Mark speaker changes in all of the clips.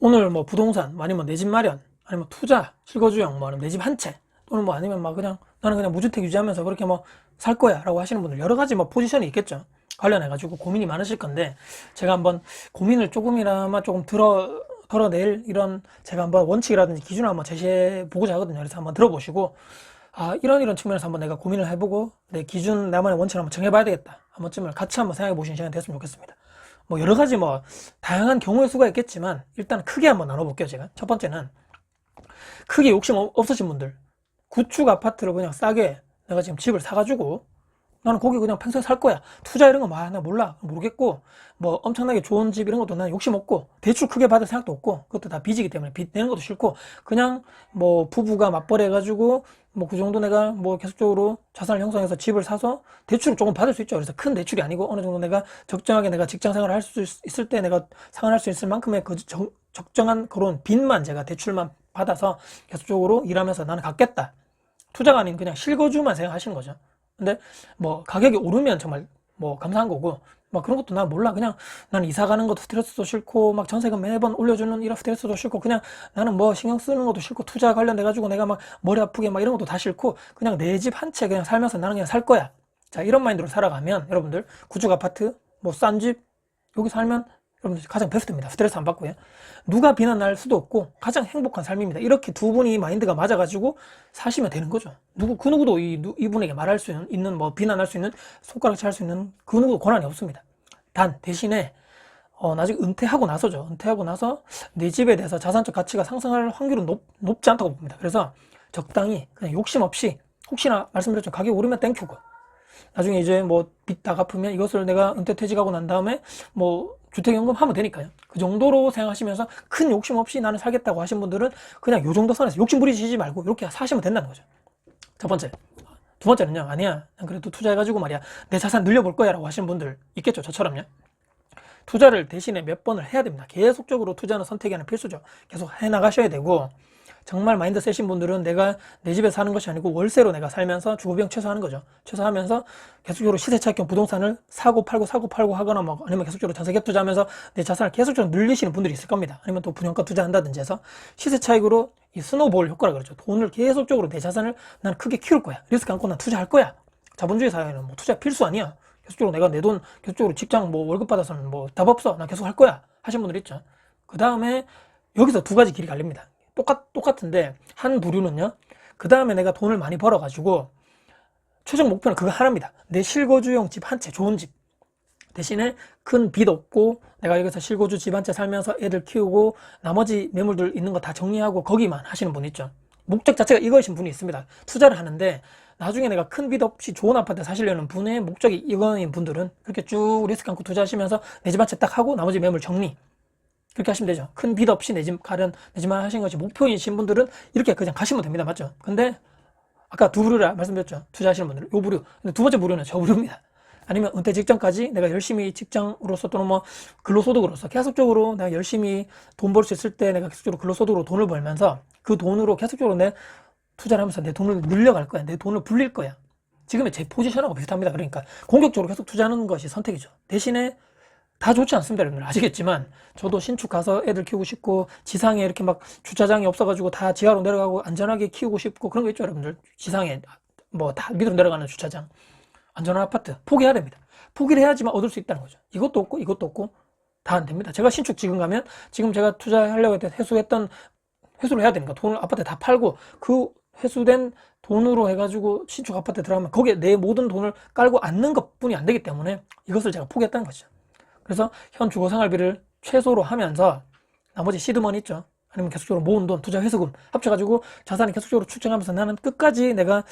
Speaker 1: 오늘 뭐 부동산, 아니면 내 집 마련, 아니면 투자, 실거주형, 뭐 아니면 내 집 한 채, 또는 뭐 아니면 막 그냥 나는 그냥 무주택 유지하면서 그렇게 뭐 살 거야 라고 하시는 분들 여러 가지 뭐 포지션이 있겠죠. 관련해가지고 고민이 많으실 건데, 제가 한번 고민을 조금이나마 조금 덜어낼 이런 제가 한번 원칙이라든지 기준을 한번 제시해 보고자 하거든요. 그래서 한번 들어보시고, 아, 이런 측면에서 한번 내가 고민을 해보고 내 기준, 나만의 원칙을 한번 정해봐야 되겠다, 한 번쯤을 같이 한번 생각해 보시는 시간이 됐으면 좋겠습니다. 뭐 여러 가지 뭐 다양한 경우의 수가 있겠지만, 일단 크게 한번 나눠볼게요. 제가 첫 번째는, 크게 욕심 없으신 분들, 구축 아파트를 그냥 싸게 내가 지금 집을 사가지고 나는 거기 그냥 평생 살 거야, 투자 이런 거 나 몰라, 모르겠고, 뭐 엄청나게 좋은 집 이런 것도 난 욕심 없고, 대출 크게 받을 생각도 없고, 그것도 다 빚이기 때문에 빚 내는 것도 싫고, 그냥 뭐 부부가 맞벌이 해가지고 뭐 그 정도 내가 뭐 계속적으로 자산을 형성해서 집을 사서 대출을 조금 받을 수 있죠. 그래서 큰 대출이 아니고 어느 정도 내가 적정하게 내가 직장 생활을 할 수 있을 때 내가 상환할 수 있을 만큼의 그 적정한 그런 빚만, 제가 대출만 받아서 계속적으로 일하면서 나는 갖겠다, 투자가 아닌 그냥 실거주만 생각하시는 거죠. 근데 뭐 가격이 오르면 정말 뭐 감사한 거고, 막 그런 것도 난 몰라. 그냥 난 이사 가는 것도 스트레스도 싫고, 막 전세금 매번 올려주는 이런 스트레스도 싫고, 그냥 나는 뭐 신경 쓰는 것도 싫고, 투자 관련돼 가지고 내가 막 머리 아프게 막 이런 것도 다 싫고, 그냥 내 집 한 채 그냥 살면서 나는 그냥 살 거야. 자, 이런 마인드로 살아가면 여러분들 구축 아파트, 뭐 싼 집 여기 살면 여러분들 가장 베스트입니다. 스트레스 안 받고요. 누가 비난할 수도 없고 가장 행복한 삶입니다. 이렇게 두 분이 마인드가 맞아가지고 사시면 되는 거죠. 그 누구도 이분에게 말할 수 있는, 뭐 비난할 수 있는, 손가락질 할 수 있는 그 누구도 권한이 없습니다. 단 대신에 나중에 은퇴하고 나서죠. 은퇴하고 나서 내 집에 대해서 자산적 가치가 상승할 확률은 높지 않다고 봅니다. 그래서 적당히 그냥 욕심 없이, 혹시나 말씀드렸죠, 가격 오르면 땡큐고, 나중에 이제 뭐 빚 다 갚으면 이것을 내가 은퇴 퇴직하고 난 다음에 뭐 주택연금 하면 되니까요. 그 정도로 생각하시면서 큰 욕심 없이 나는 살겠다고 하신 분들은 그냥 요 정도 선에서 욕심 부리시지 말고 이렇게 사시면 된다는 거죠. 첫 번째. 두 번째는요, 아니야, 난 그래도 투자해가지고 말이야 내 자산 늘려볼 거야 라고 하시는 분들 있겠죠. 저처럼요. 투자를 대신에 몇 번을 해야 됩니다. 계속적으로 투자는 선택이 하는 필수죠. 계속 해 나가셔야 되고, 정말 마인드 세신 분들은 내가 내 집에 사는 것이 아니고 월세로 내가 살면서 주거비용 최소화하는 거죠. 최소화하면서 계속적으로 시세차익형 부동산을 사고 팔고 하거나, 뭐 아니면 계속적으로 전세갭 투자하면서 내 자산을 계속적으로 늘리시는 분들이 있을 겁니다. 아니면 또 분양가 투자한다든지 해서 시세차익으로 이 스노볼 효과라 그러죠. 돈을 계속적으로 내 자산을 난 크게 키울 거야, 리스크 안고 난 투자할 거야. 자본주의 사회는 뭐 투자 필수 아니야. 계속적으로 내가 내 돈 계속적으로 직장 뭐 월급 받아서는 뭐 답 없어, 나 계속 할 거야 하신 분들 있죠. 그 다음에 여기서 두 가지 길이 갈립니다. 똑같은데 한 부류는요, 그 다음에 내가 돈을 많이 벌어가지고 최종 목표는 그거 하나입니다. 내 실거주용 집 한 채, 좋은 집 대신에 큰 빚 없고 내가 여기서 실거주 집 한 채 살면서 애들 키우고 나머지 매물들 있는 거 다 정리하고 거기만 하시는 분 있죠. 목적 자체가 이거이신 분이 있습니다. 투자를 하는데 나중에 내가 큰 빚 없이 좋은 아파트 사시려는 분의 목적이 이거인 분들은 그렇게 쭉 리스크 안고 투자하시면서 내 집 한 채 딱 하고 나머지 매물 정리, 그렇게 하시면 되죠. 큰 빚 없이 내 집 가련, 내 집만 하시는 것이 목표이신 분들은 이렇게 그냥 가시면 됩니다. 맞죠? 근데 아까 두 부류라 말씀드렸죠. 투자하시는 분들은 요 부류. 근데 두 번째 부류는 저 부류입니다. 아니면 은퇴 직전까지 내가 열심히 직장으로서 또는 뭐 근로소득으로서 계속적으로 내가 열심히 돈 벌 수 있을 때 내가 계속적으로 근로소득으로 돈을 벌면서 그 돈으로 계속적으로 내 투자를 하면서 내 돈을 늘려갈 거야. 내 돈을 불릴 거야. 지금의 제 포지션하고 비슷합니다. 그러니까 공격적으로 계속 투자하는 것이 선택이죠. 대신에 다 좋지 않습니다. 여러분들 아시겠지만 저도 신축 가서 애들 키우고 싶고, 지상에 이렇게 막 주차장이 없어가지고 다 지하로 내려가고 안전하게 키우고 싶고 그런 거 있죠. 여러분들 지상에 뭐 다 밑으로 내려가는 주차장, 안전한 아파트 포기해야 됩니다. 포기를 해야지만 얻을 수 있다는 거죠. 이것도 없고 이것도 없고 다 안 됩니다. 제가 신축 지금 가면, 지금 제가 투자하려고 했던 회수를 해야 되니까 돈을 아파트 다 팔고 그 회수된 돈으로 해가지고 신축 아파트 들어가면 거기에 내 모든 돈을 깔고 앉는 것뿐이 안 되기 때문에 이것을 제가 포기했다는 거죠. 그래서 현 주거생활비를 최소로 하면서 나머지 시드머니 있죠. 아니면 계속적으로 모은 돈, 투자 회수금 합쳐가지고 자산이 계속적으로 축적하면서 나는 끝까지 내가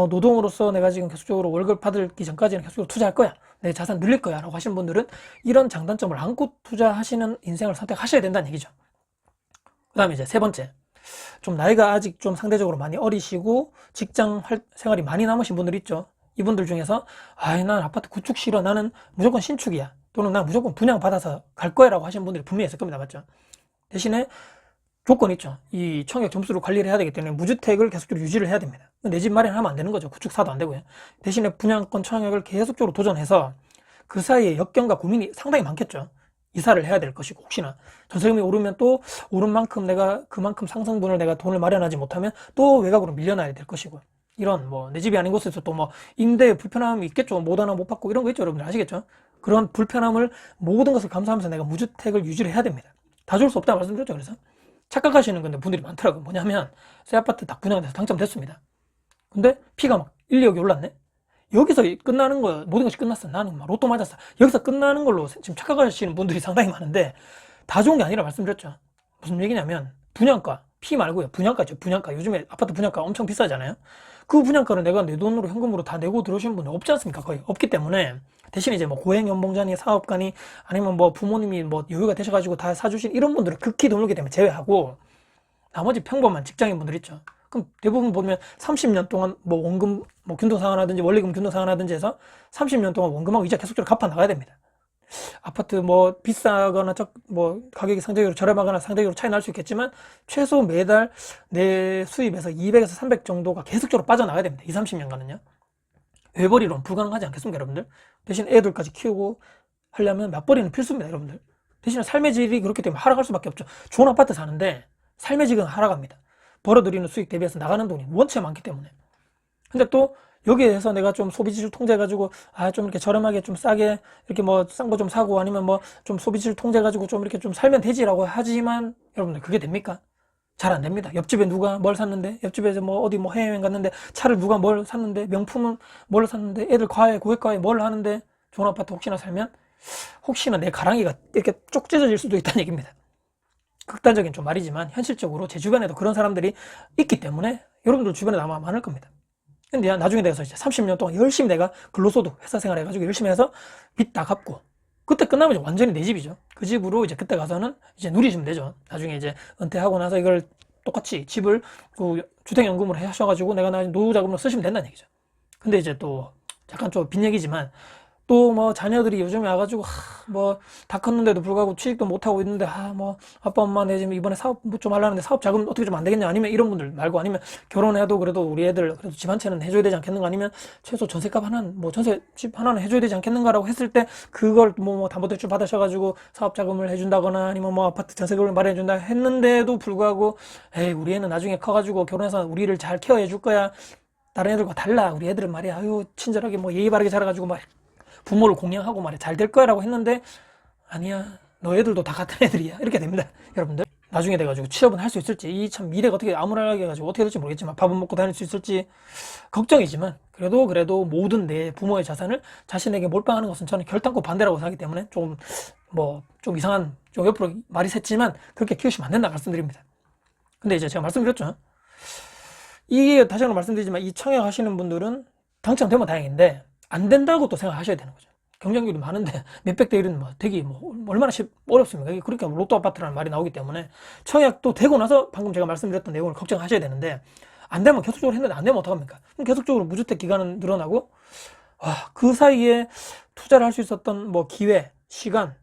Speaker 1: 노동으로서 내가 지금 계속적으로 월급 받기 전까지는 계속적으로 투자할 거야, 내 자산 늘릴 거야 라고 하시는 분들은 이런 장단점을 안고 투자하시는 인생을 선택하셔야 된다는 얘기죠. 그 다음에 이제 세 번째, 좀 나이가 아직 좀 상대적으로 많이 어리시고 직장 생활이 많이 남으신 분들 있죠. 이분들 중에서 난 아파트 구축 싫어, 나는 무조건 신축이야, 또는 난 무조건 분양받아서 갈 거야 라고 하시는 분들이 분명히 있을 겁니다. 맞죠? 대신에 조건이 있죠. 이 청약 점수를 관리를 해야 되기 때문에 무주택을 계속적으로 유지를 해야 됩니다. 내 집 마련하면 안 되는 거죠. 구축 사도 안 되고요. 대신에 분양권 청약을 계속적으로 도전해서 그 사이에 역경과 고민이 상당히 많겠죠. 이사를 해야 될 것이고, 혹시나 전세금이 오르면 또 오른 만큼 내가 그만큼 상승분을 내가 돈을 마련하지 못하면 또 외곽으로 밀려나야 될 것이고, 이런 뭐 내 집이 아닌 곳에서 또 뭐 임대 불편함이 있겠죠. 못 하나 못 받고 이런 거 있죠. 여러분들 아시겠죠? 그런 불편함을 모든 것을 감수하면서 내가 무주택을 유지를 해야 됩니다. 다 줄 수 없다 말씀드렸죠. 그래서 착각하시는 건데 분들이 많더라고요. 뭐냐면 새 아파트 딱 분양돼서 당첨됐습니다. 근데 피가 막 1, 2억이 올랐네? 여기서 끝나는 거야. 모든 것이 끝났어. 나는 막 로또 맞았어. 여기서 끝나는 걸로 지금 착각하시는 분들이 상당히 많은데, 다 좋은 게 아니라 말씀드렸죠. 무슨 얘기냐면 분양가, 피 말고요. 분양가죠. 분양가. 요즘에 아파트 분양가 엄청 비싸잖아요. 그 분양가를 내가 내 돈으로 현금으로 다 내고 들어오시는 분들 없지 않습니까? 거의 없기 때문에, 대신 이제 뭐 고액연봉자니 사업가니 아니면 뭐 부모님이 뭐 여유가 되셔가지고 다 사주신 이런 분들은 극히 드물기 때문에 제외하고, 나머지 평범한 직장인 분들 있죠. 그럼 대부분 보면 30년 동안 뭐 원금, 뭐 균등상환하든지 원리금 균등상환하든지 해서 30년 동안 원금하고 이자 계속적으로 갚아 나가야 됩니다. 아파트 뭐 비싸거나 뭐 가격이 상대적으로 저렴하거나 상대적으로 차이 날 수 있겠지만, 최소 매달 내 수입에서 200에서 300 정도가 계속적으로 빠져나가야 됩니다. 2, 30년간은요. 외벌이로는 불가능하지 않겠습니까, 여러분들? 대신 애들까지 키우고 하려면 맞벌이는 필수입니다, 여러분들. 대신 삶의 질이 그렇기 때문에 하락할 수밖에 없죠. 좋은 아파트 사는데 삶의 질은 하락합니다. 벌어들이는 수익 대비해서 나가는 돈이 원체 많기 때문에. 근데 또 여기에서 내가 좀 소비지를 통제해가지고 좀 이렇게 저렴하게 좀 싸게 이렇게 뭐 싼 거 좀 사고 아니면 뭐 좀 소비지를 통제해가지고 좀 이렇게 좀 살면 되지라고 하지만, 여러분들 그게 됩니까? 잘 안 됩니다. 옆집에 누가 뭘 샀는데, 옆집에서 뭐 어디 뭐 해외여행 갔는데 차를 누가 뭘 샀는데, 명품은 뭘 샀는데, 애들 과외 고액 과외 뭘 하는데, 좋은 아파트 혹시나 살면 혹시나 내 가랑이가 이렇게 쪽 찢어질 수도 있다는 얘기입니다. 극단적인 좀 말이지만 현실적으로 제 주변에도 그런 사람들이 있기 때문에 여러분들 주변에도 아마 많을 겁니다. 근데 나중에 돼서 이제 30년 동안 열심히 내가 근로소득 회사 생활 해가지고 열심히 해서 빚 다 갚고, 그때 끝나면 이제 완전히 내 집이죠. 그 집으로 이제 그때 가서는 이제 누리시면 되죠. 나중에 이제 은퇴하고 나서 이걸 똑같이 집을 그 주택연금으로 하셔가지고 내가 나중에 노후자금으로 쓰시면 된다는 얘기죠. 근데 이제 또 약간 좀 빈 얘기지만, 또 뭐 자녀들이 요즘에 와가지고 뭐 다 컸는데도 불구하고 취직도 못하고 있는데, 뭐 아빠 엄마 내 지금 이번에 사업 뭐 좀 하려는데 사업 자금 어떻게 좀 안 되겠냐, 아니면 이런 분들 말고, 아니면 결혼해도 그래도 우리 애들 그래도 집 한 채는 해줘야 되지 않겠는가, 아니면 최소 전세값 하나는 뭐 전세 집 하나는 해줘야 되지 않겠는가라고 했을 때, 그걸 뭐 담보대출 받으셔가지고 사업 자금을 해준다거나 아니면 뭐 아파트 전세금을 마련해준다 했는데도 불구하고, 에이 우리 애는 나중에 커가지고 결혼해서 우리를 잘 케어해 줄 거야, 다른 애들과 달라, 우리 애들은 말이야 아유 친절하게 뭐 예의 바르게 자라가지고 막 부모를 공양하고 말이야 잘 될 거야라고 했는데, 아니야 너 애들도 다 같은 애들이야, 이렇게 됩니다. 여러분들 나중에 돼가지고 취업은 할 수 있을지, 이 참 미래가 어떻게 암울하게 해가지고 어떻게 될지 모르겠지만, 밥은 먹고 다닐 수 있을지 걱정이지만, 그래도 모든 내 부모의 자산을 자신에게 몰빵하는 것은 저는 결단코 반대라고 생각하기 때문에, 좀 이상한, 좀 옆으로 말이 샜지만 그렇게 키우시면 안 된다 말씀드립니다. 근데 이제 제가 말씀드렸죠, 이게 다시 한번 말씀드리지만 이 청약 하시는 분들은 당첨되면 다행인데 안 된다고 또 생각하셔야 되는 거죠. 경쟁률이 많은데 몇백 대 1은 뭐 되기 뭐 얼마나 어렵습니까? 그러니까 로또 아파트라는 말이 나오기 때문에, 청약도 되고 나서 방금 제가 말씀드렸던 내용을 걱정하셔야 되는데, 안 되면 계속적으로 했는데 안 되면 어떡합니까? 그럼 계속적으로 무주택 기간은 늘어나고, 그 사이에 투자를 할 수 있었던 뭐 기회, 시간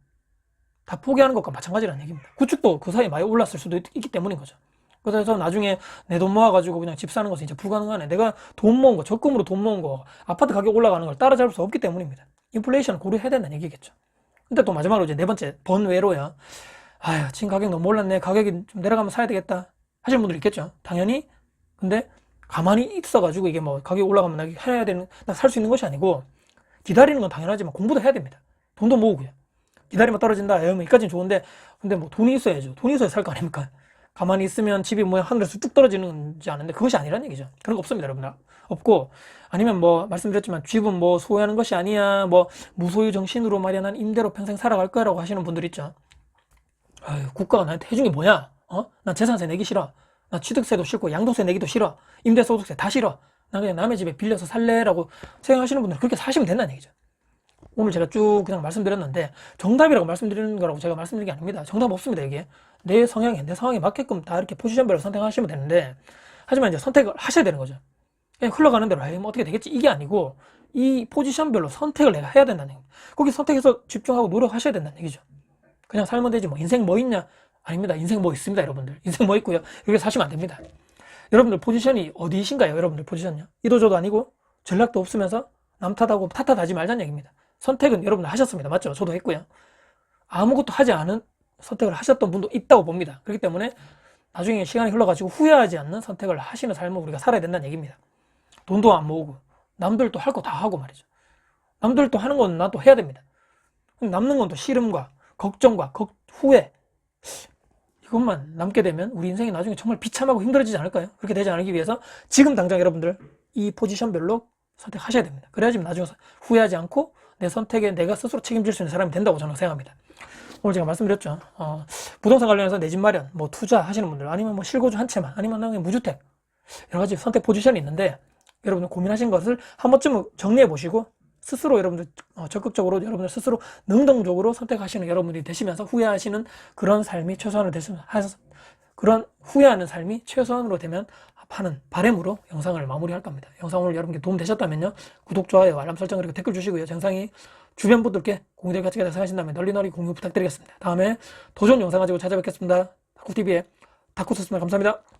Speaker 1: 다 포기하는 것과 마찬가지라는 얘기입니다. 구축도 그 사이에 많이 올랐을 수도 있기 때문인 거죠. 그래서 나중에 내 돈 모아가지고 그냥 집 사는 것은 이제 불가능하네. 내가 돈 모은 거, 적금으로 돈 모은 거, 아파트 가격 올라가는 걸 따라잡을 수 없기 때문입니다. 인플레이션을 고려해야 된다는 얘기겠죠. 근데 또 마지막으로 이제 네 번째, 번외로요. 지금 가격 너무 올랐네. 가격이 좀 내려가면 사야 되겠다 하시는 분들 있겠죠. 당연히. 근데 가만히 있어가지고 이게 뭐 가격이 올라가면 나 살 수 있는 것이 아니고, 기다리는 건 당연하지만 공부도 해야 됩니다. 돈도 모으고요. 기다리면 떨어진다. 여기까지는 좋은데, 근데 뭐 돈이 있어야죠. 돈이 있어야 살 거 아닙니까? 가만히 있으면 집이 뭐 하늘에서 뚝 떨어지는지 아는데 그것이 아니라는 얘기죠. 그런 거 없습니다, 여러분들. 없고, 아니면 뭐 말씀드렸지만 집은 뭐 소유하는 것이 아니야, 뭐 무소유 정신으로 마련한 임대로 평생 살아갈 거라고 하시는 분들 있죠. 국가가 나한테 해준 게 뭐야? 난 재산세 내기 싫어. 나 취득세도 싫고 양도세 내기도 싫어. 임대소득세 다 싫어. 난 그냥 남의 집에 빌려서 살래라고 생각하시는 분들은 그렇게 사시면 된다는 얘기죠. 오늘 제가 쭉 그냥 말씀드렸는데, 정답이라고 말씀드리는 거라고 제가 말씀드린 게 아닙니다. 정답 없습니다. 이게 내 상황에 맞게끔 다 이렇게 포지션별로 선택하시면 되는데, 하지만 이제 선택을 하셔야 되는 거죠. 그냥 흘러가는 대로 뭐 어떻게 되겠지 이게 아니고, 이 포지션별로 선택을 내가 해야 된다는 얘기입니다. 거기 선택해서 집중하고 노력하셔야 된다는 얘기죠. 그냥 살면 되지 뭐 인생 뭐 있냐? 아닙니다. 인생 뭐 있습니다, 여러분들. 인생 뭐 있고요. 이렇게 사시면 안 됩니다. 여러분들 포지션이 어디이신가요? 여러분들 포지션요? 이도저도 아니고 전략도 없으면서 남 탓하고 탓하지 말자는 얘기입니다. 선택은 여러분들 하셨습니다. 맞죠? 저도 했고요. 아무것도 하지 않은 선택을 하셨던 분도 있다고 봅니다. 그렇기 때문에 나중에 시간이 흘러가지고 후회하지 않는 선택을 하시는 삶을 우리가 살아야 된다는 얘기입니다. 돈도 안 모으고 남들도 할 거 다 하고 말이죠. 남들도 하는 건 나도 해야 됩니다. 남는 건 또 씨름과 걱정과 후회, 이것만 남게 되면 우리 인생이 나중에 정말 비참하고 힘들어지지 않을까요? 그렇게 되지 않기 위해서 지금 당장 여러분들 이 포지션별로 선택하셔야 됩니다. 그래야지 나중에 후회하지 않고 내 선택에 내가 스스로 책임질 수 있는 사람이 된다고 저는 생각합니다. 오늘 제가 말씀드렸죠. 부동산 관련해서 내 집 마련, 뭐 투자 하시는 분들, 아니면 뭐 실거주 한 채만, 아니면 나중에 무주택, 여러 가지 선택 포지션이 있는데 여러분들 고민하신 것을 한 번쯤 정리해 보시고 스스로 여러분들 적극적으로 여러분들 스스로 능동적으로 선택하시는 여러분들이 되시면서 후회하시는 그런 삶이 최소한으로 되시면 그런 후회하는 삶이 최소한으로 되면 하는 바람으로 영상을 마무리할 겁니다. 영상 오늘 여러분께 도움 되셨다면요, 구독, 좋아요, 알람 설정 그리고 댓글 주시고요. 영상이 주변 분들께 공유될 가치가 있다고 생각하신다면 널리 공유 부탁드리겠습니다. 다음에 더 좋은 영상 가지고 찾아뵙겠습니다. 다쿠TV의 다쿠였습니다. 감사합니다.